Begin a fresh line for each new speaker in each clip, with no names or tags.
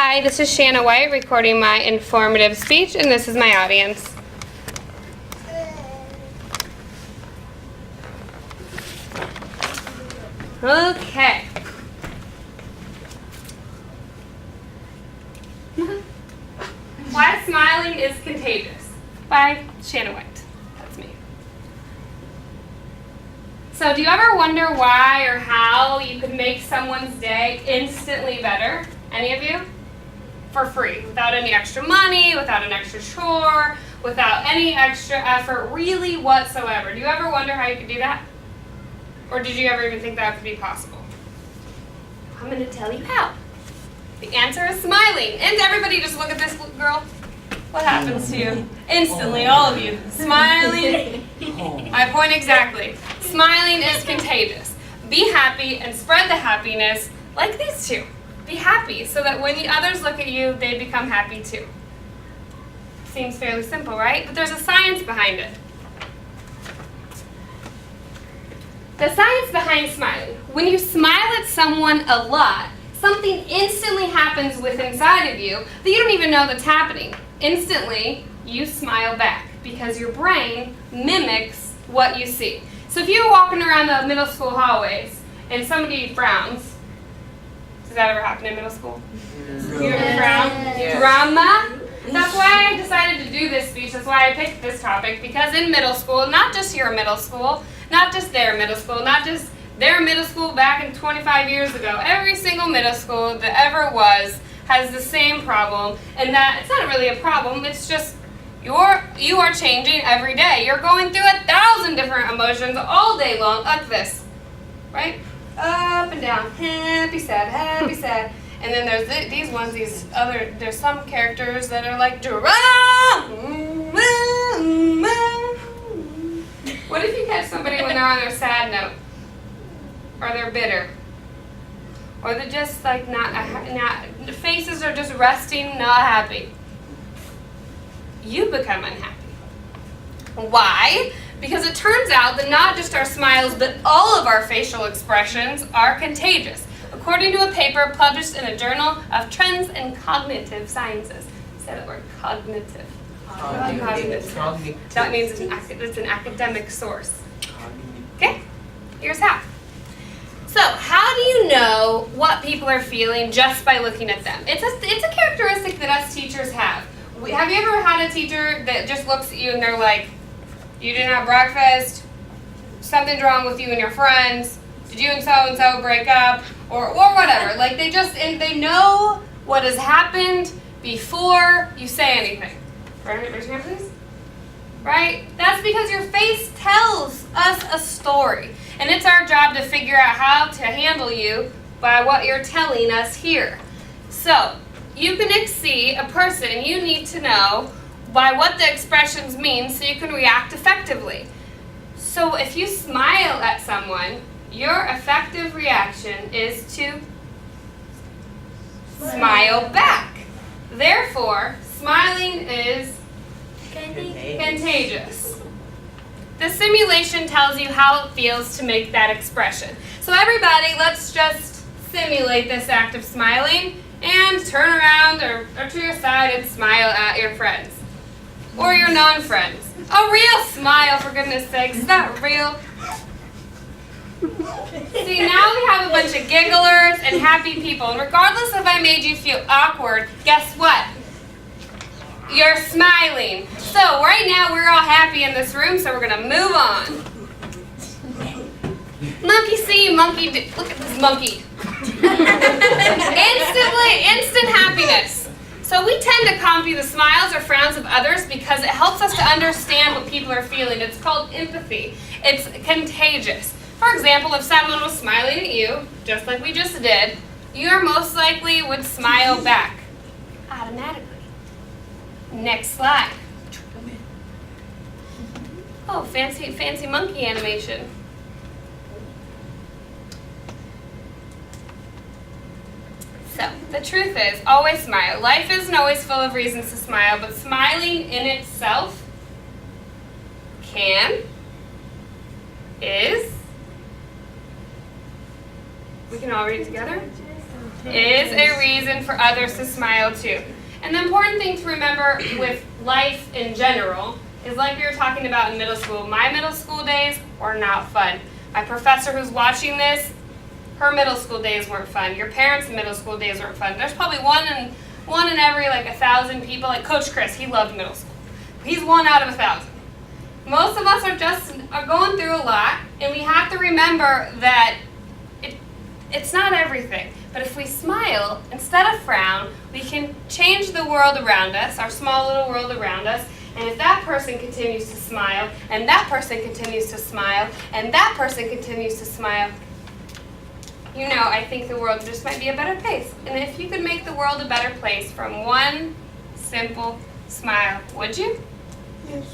Hi, this is Shanna White recording my informative speech, and this is my audience. Okay. Why Smiling is Contagious by Shanna White. That's me. So do you ever wonder why or how you could make someone's day instantly better? Any of you? For free, without any extra money, without an extra chore, without any extra effort, really whatsoever. Do you ever wonder how you could do that? Or did you ever even think that could be possible? I'm going to tell you how. The answer is smiling. And everybody just look at this girl. What happens to you? Instantly, all of you. Smiling. My point exactly. Smiling is contagious. Be happy and spread the happiness like these two. Be happy so that when the others look at you, they become happy too. Seems fairly simple, right? But there's a science behind it. The science behind smiling. When you smile at someone a lot, something instantly happens within inside of you that you don't even know that's happening. Instantly, you smile back because your brain mimics what you see. So if you're walking around the middle school hallways and somebody frowns, does that ever happen in middle school? You ever frown? Yeah. Drama? That's why I decided to do this speech. That's why I picked this topic, because in middle school, not just your middle school, not just their middle school, not just their middle school back in 25 years ago, every single middle school that ever was has the same problem, and that it's not really a problem, it's just you are changing every day. You're going through 1,000 different emotions all day long, like this, right? Up and down, happy, sad, and then there's these ones, there's some characters that are like drama. What if you catch somebody when they're on their sad note, or they're bitter, or they're just like not faces are just resting, not happy? You become unhappy. Why? Because it turns out that not just our smiles, but all of our facial expressions are contagious, according to a paper published in a Journal of Trends in Cognitive Sciences. Say that word, cognitive. Cognitive. That means it's an academic source. Okay? Here's how. So, how do you know what people are feeling just by looking at them? It's a characteristic that us teachers have. Have you ever had a teacher that just looks at you and they're like, you didn't have breakfast, something's wrong with you and your friends, did you and so break up, or whatever. Like they know what has happened before you say anything. Right? Raise your hand, please. Right? That's because your face tells us a story. And it's our job to figure out how to handle you by what you're telling us here. So, you can see a person, and you need to know by what the expressions mean so you can react effectively. So if you smile at someone, your effective reaction is to smile back. Therefore, smiling is contagious. The simulation tells you how it feels to make that expression. So everybody, let's just simulate this act of smiling and turn around or to your side and smile at your friends. Or your non-friends. A real smile, for goodness sakes. Is that real? See, now we have a bunch of gigglers and happy people. And regardless if I made you feel awkward, guess what? You're smiling. So right now we're all happy in this room, so we're going to move on. Monkey see, monkey do. Look at this monkey. Instant happiness. So we tend to copy the smiles or frowns of others because it helps us to understand what people are feeling. It's called empathy. It's contagious. For example, if someone was smiling at you, just like we just did, you most likely would smile back automatically. Next slide. Oh, fancy monkey animation. So, the truth is, always smile. Life isn't always full of reasons to smile, but smiling in itself we can all read it together? is a reason for others to smile too. And the important thing to remember with life in general is, like we were talking about in middle school, my middle school days were not fun. My professor who's watching this, her middle school days weren't fun. Your parents' middle school days weren't fun. There's probably one in every 1,000 people. Like Coach Chris, he loved middle school. He's 1 out of 1,000. Most of us are going through a lot, and we have to remember that it's not everything. But if we smile instead of frown, we can change the world around us, our small little world around us. And if that person continues to smile, and that person continues to smile, and that person continues to smile, I think the world just might be a better place. And if you could make the world a better place from one simple smile, would you?
Yes.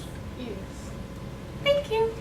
Thank you.